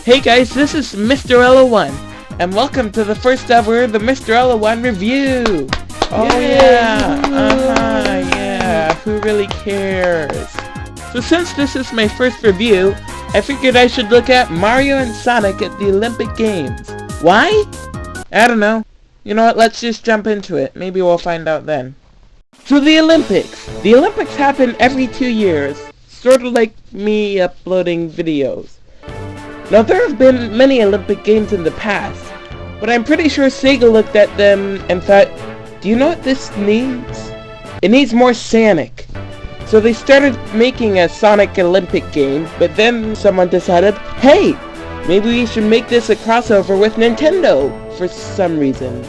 Hey guys, this is TheMr.L01, and welcome to the first ever TheMr.L01 review! Oh yeah, who really cares? So since this is my first review, I figured I should look at Mario and Sonic at the Olympic Games. Why? I don't know. You know what, let's just jump into it. Maybe we'll find out then. So the Olympics. The Olympics happen every 2 years, sort of like me uploading videos. Now there have been many Olympic Games in the past, but I'm pretty sure Sega looked at them and thought, do you know what this needs? It needs more Sonic. So they started making a Sonic Olympic game, but then someone decided, hey, maybe we should make this a crossover with Nintendo for some reason.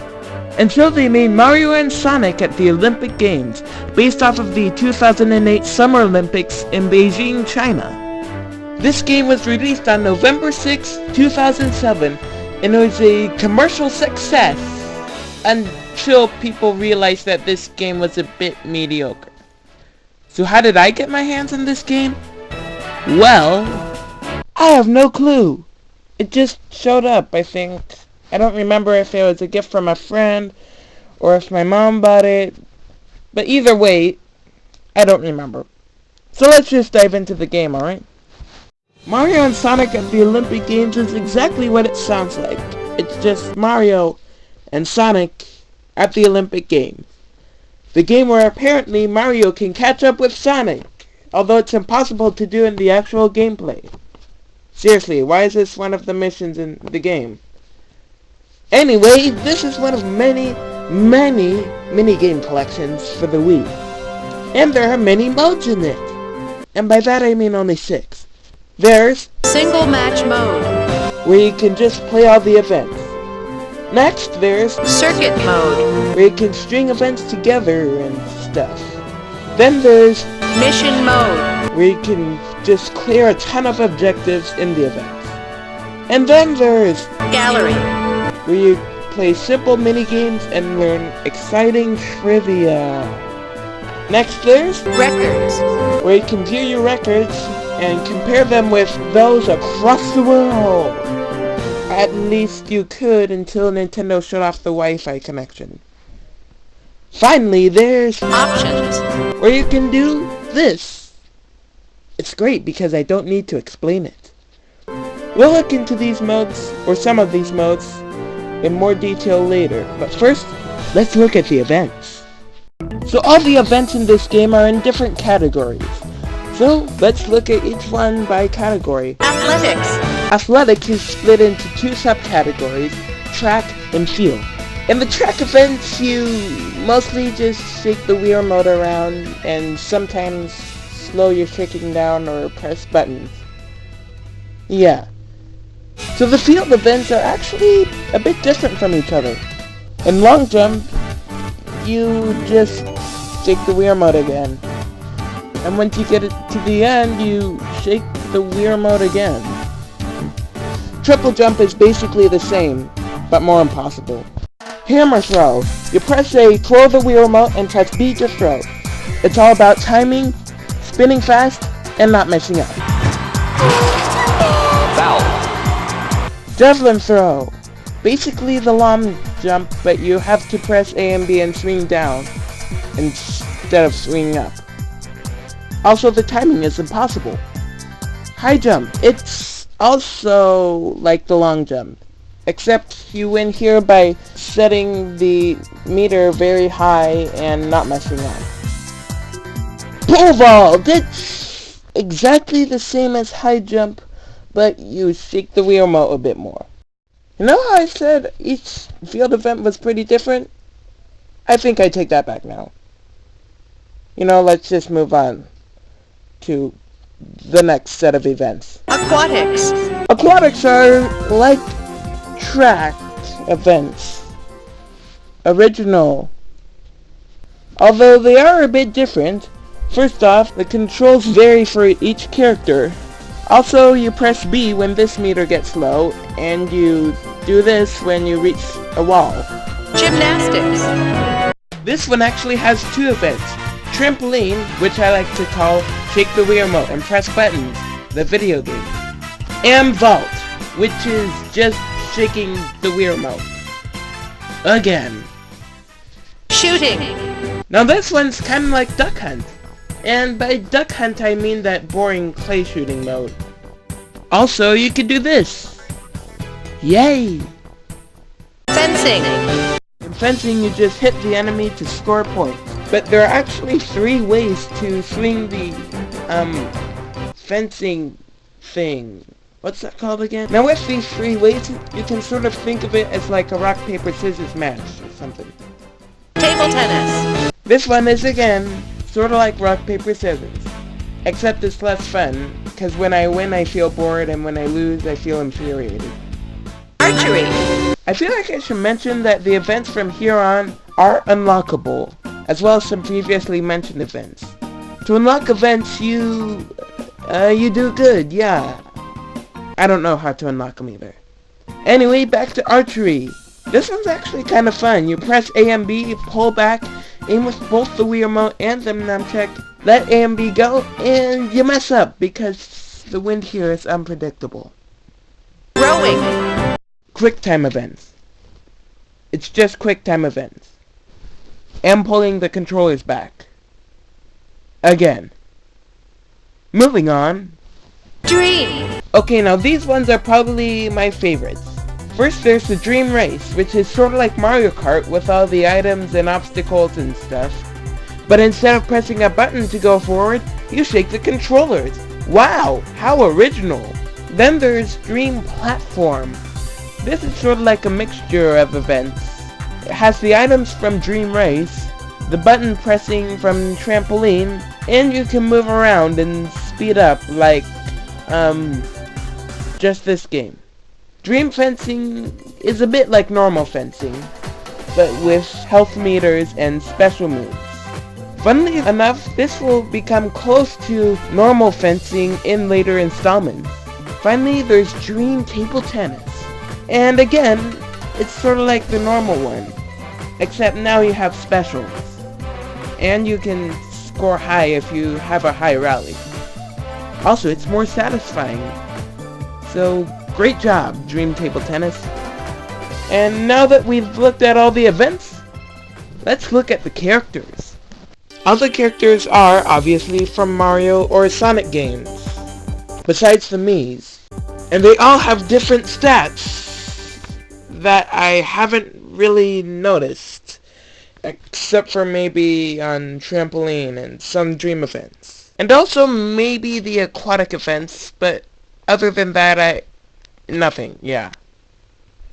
And so they made Mario and Sonic at the Olympic Games, based off of the 2008 Summer Olympics in Beijing, China. This game was released on November 6, 2007, and it was a commercial success until people realized that this game was a bit mediocre. So how did I get my hands on this game? Well, I have no clue. It just showed up, I think. I don't remember if it was a gift from a friend or if my mom bought it, but either way, I don't remember. So let's just dive into the game, alright? Mario and Sonic at the Olympic Games is exactly what it sounds like. It's just Mario and Sonic at the Olympic Games. The game where apparently Mario can catch up with Sonic, although it's impossible to do in the actual gameplay. Seriously, why is this one of the missions in the game? Anyway, this is one of many mini-game collections for the Wii. And there are many modes in it. And by that I mean only 6. There's Single Match Mode, where you can just play all the events. Next, there's Circuit Mode, where you can string events together and stuff. Then there's Mission Mode, where you can just clear a ton of objectives in the events. And then there's Gallery, where you play simple mini-games and learn exciting trivia. Next, there's Records, where you can view your records and compare them with those across the world. At least you could until Nintendo shut off the Wi-Fi connection. Finally, there's Options, where you can do this. It's great because I don't need to explain it. We'll look into these modes, or some of these modes, in more detail later, but first, let's look at the events. So all the events in this game are in different categories. So, let's look at each one by category. Athletics, Athletics is split into 2 subcategories, track and field. In the track events, you mostly just shake the Wii remote around and sometimes slow your shaking down or press buttons. Yeah. So the field events are actually a bit different from each other. In long jump, you just shake the Wii remote again. And once you get it to the end, you shake the Wii remote again. Triple jump is basically the same, but more impossible. Hammer throw. You press A, throw the Wii remote, and press B to throw. It's all about timing, spinning fast, and not messing up. Foul. Javelin throw. Basically the long jump, but you have to press A and B and swing down, instead of swinging up. Also, the timing is impossible. High jump. It's also like the long jump, except you win here by setting the meter very high and not messing up. Pole vault. It's exactly the same as high jump, but you shake the Wii remote a bit more. You know how I said each field event was pretty different? I think I take that back now. You know, let's just move on to the next set of events. Aquatics, Aquatics are like track events. Original. Although they are a bit different. First off, the controls vary for each character. Also, you press B when this meter gets low, and you do this when you reach a wall. Gymnastics, This one actually has 2 events. Trampoline, which I like to call Shake the Wii remote and press buttons, the video game. And Vault. which is just shaking the Wii remote. Again. Shooting. Now this one's kinda like Duck Hunt. And by Duck Hunt I mean that boring clay shooting mode. Also, you could do this. Yay! Fencing. In fencing, you just hit the enemy to score points. But there are actually 3 ways to swing the, fencing thing. What's that called again? Now with these 3 ways, you can sort of think of it as like a rock, paper, scissors match or something. Table tennis. This one is again, sort of like rock, paper, scissors. Except it's less fun, because when I win I feel bored and when I lose I feel infuriated. Archery. I feel like I should mention that the events from here on are unlockable, as well as some previously mentioned events. To unlock events, you do good, yeah. I don't know how to unlock them either. Anyway, back to archery. This one's actually kind of fun. You press A and B, pull back, aim with both the Wii remote and the nunchuck, let A and B go, and you mess up because the wind here is unpredictable. Rowing. Quick time events. It's just quick time events. And pulling the controllers back. Again. Moving on. Dream. Okay, now these ones are probably my favorites. First there's the Dream Race, which is sort of like Mario Kart with all the items and obstacles and stuff. But instead of pressing a button to go forward, you shake the controllers. Wow, how original. Then there's Dream Platform. This is sort of like a mixture of events. It has the items from Dream Race, the button pressing from Trampoline, and you can move around and speed up like, just this game. Dream Fencing is a bit like normal fencing, but with health meters and special moves. Funnily enough, this will become close to normal fencing in later installments. Finally, there's Dream Table Tennis. And again, it's sort of like the normal one, except now you have specials. And you can score high if you have a high rally. Also, it's more satisfying. So, great job, Dream Table Tennis. And now that we've looked at all the events, let's look at the characters. All the characters are, obviously, from Mario or Sonic games, besides the Miis. And they all have different stats that I haven't really noticed, except for maybe on Trampoline and some Dream events. And also maybe the aquatic events, but other than that, nothing, yeah.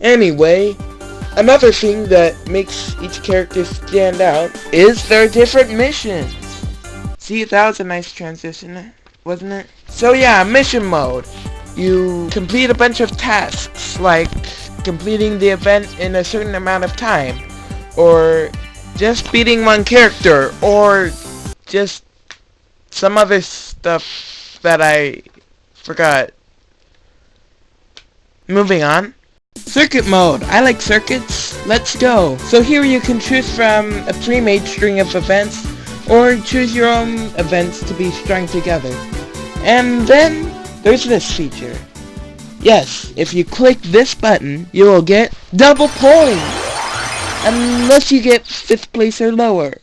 Anyway, another thing that makes each character stand out is their different missions. See, that was a nice transition, wasn't it? So yeah, mission mode. You complete a bunch of tasks, like completing the event in a certain amount of time, or just beating one character, or just some other stuff that I forgot. Moving on. Circuit mode. I like circuits. Let's go. So here you can choose from a pre-made string of events, or choose your own events to be strung together. And then there's this feature. Yes, if you click this button, you will get double points! Unless you get 5th place or lower.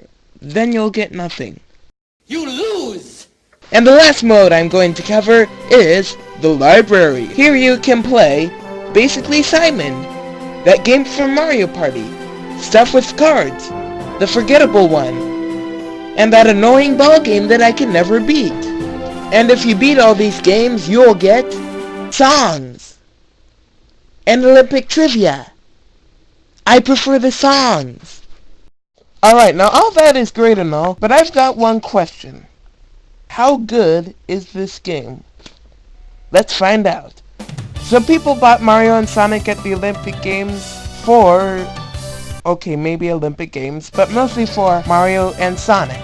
Then you'll get nothing. You lose! And the last mode I'm going to cover is the library. Here you can play, basically Simon, that game from Mario Party, stuff with cards, the forgettable one, and that annoying ball game that I can never beat. And if you beat all these games, you'll get songs and Olympic trivia. I prefer the songs. Alright, now all that is great and all, but I've got one question. How good is this game? Let's find out. Some people bought Mario and Sonic at the Olympic Games for... okay, maybe Olympic Games, but mostly for Mario and Sonic.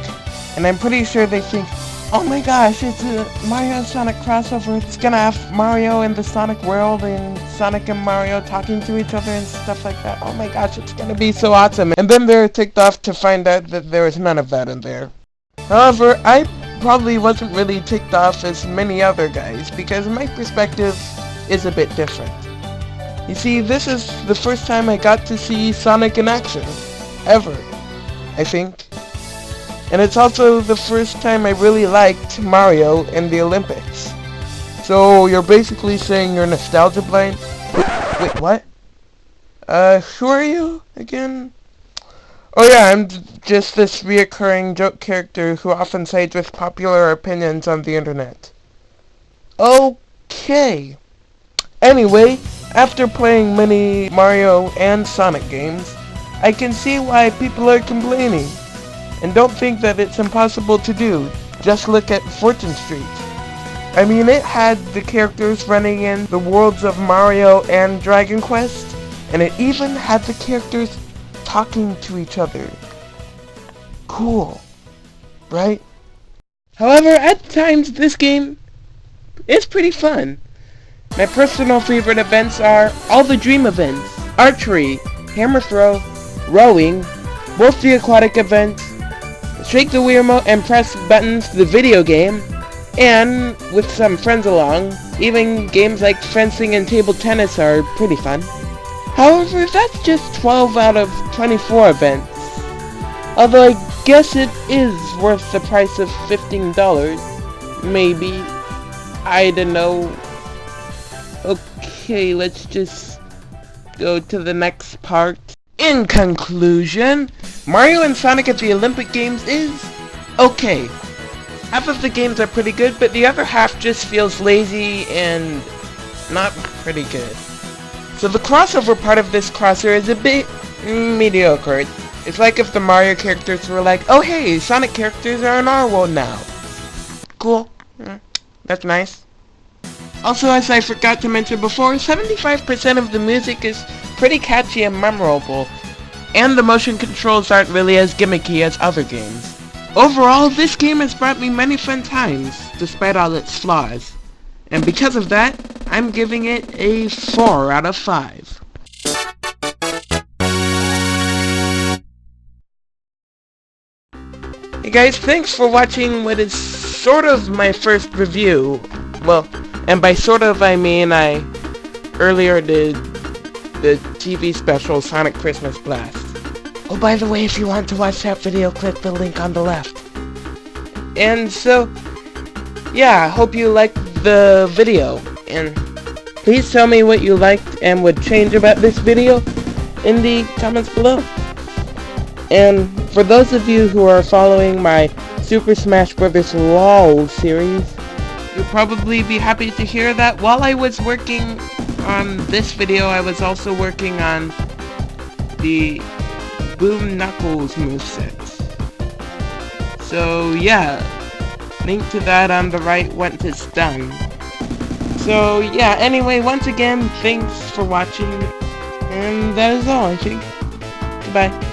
And I'm pretty sure they think, oh my gosh, it's a Mario and Sonic crossover. It's gonna have Mario in the Sonic world and Sonic and Mario talking to each other and stuff like that. Oh my gosh, it's gonna be so awesome. And then they're ticked off to find out that there is none of that in there. However, I probably wasn't really ticked off as many other guys because my perspective is a bit different. You see, this is the first time I got to see Sonic in action. Ever, I think. And it's also the first time I really liked Mario in the Olympics. So you're basically saying you're nostalgia blind? Wait, what? Who are you again? Oh yeah, I'm just this reoccurring joke character who often sides with popular opinions on the internet. Okay. Anyway, after playing many Mario and Sonic games, I can see why people are complaining. And don't think that it's impossible to do. Just look at Fortune Street. I mean, it had the characters running in the worlds of Mario and Dragon Quest, and it even had the characters talking to each other. Cool, right? However, at times this game is pretty fun. My personal favorite events are all the dream events, archery, hammer throw, rowing, both the aquatic events, shake the Wii remote and press buttons, the video game, and with some friends along, even games like fencing and table tennis are pretty fun. However, that's just 12 out of 24 events. Although I guess it is worth the price of $15. Maybe. I don't know. Okay, let's just go to the next part. In conclusion, Mario and Sonic at the Olympic Games is okay. Half of the games are pretty good, but the other half just feels lazy and not pretty good. So the crossover part of this crosser is a bit mediocre. It's like if the Mario characters were like, oh hey, Sonic characters are in our world now. Cool. That's nice. Also, as I forgot to mention before, 75% of the music is pretty catchy and memorable, and the motion controls aren't really as gimmicky as other games. Overall, this game has brought me many fun times, despite all its flaws. And because of that, I'm giving it a 4 out of 5. Hey guys, thanks for watching what is sort of my first review. Well, and by sort of I mean I earlier did the TV special Sonic Christmas Blast. Oh, by the way, if you want to watch that video, click the link on the left. And so, yeah, I hope you liked the video, and please tell me what you liked and would change about this video in the comments below. And for those of you who are following my Super Smash Bros. LOL series, you'll probably be happy to hear that while I was working on this video, I was also working on the Boom Knuckles movesets. So yeah, link to that on the right once it's done. So yeah, anyway, once again, thanks for watching, and that is all, I think. Goodbye.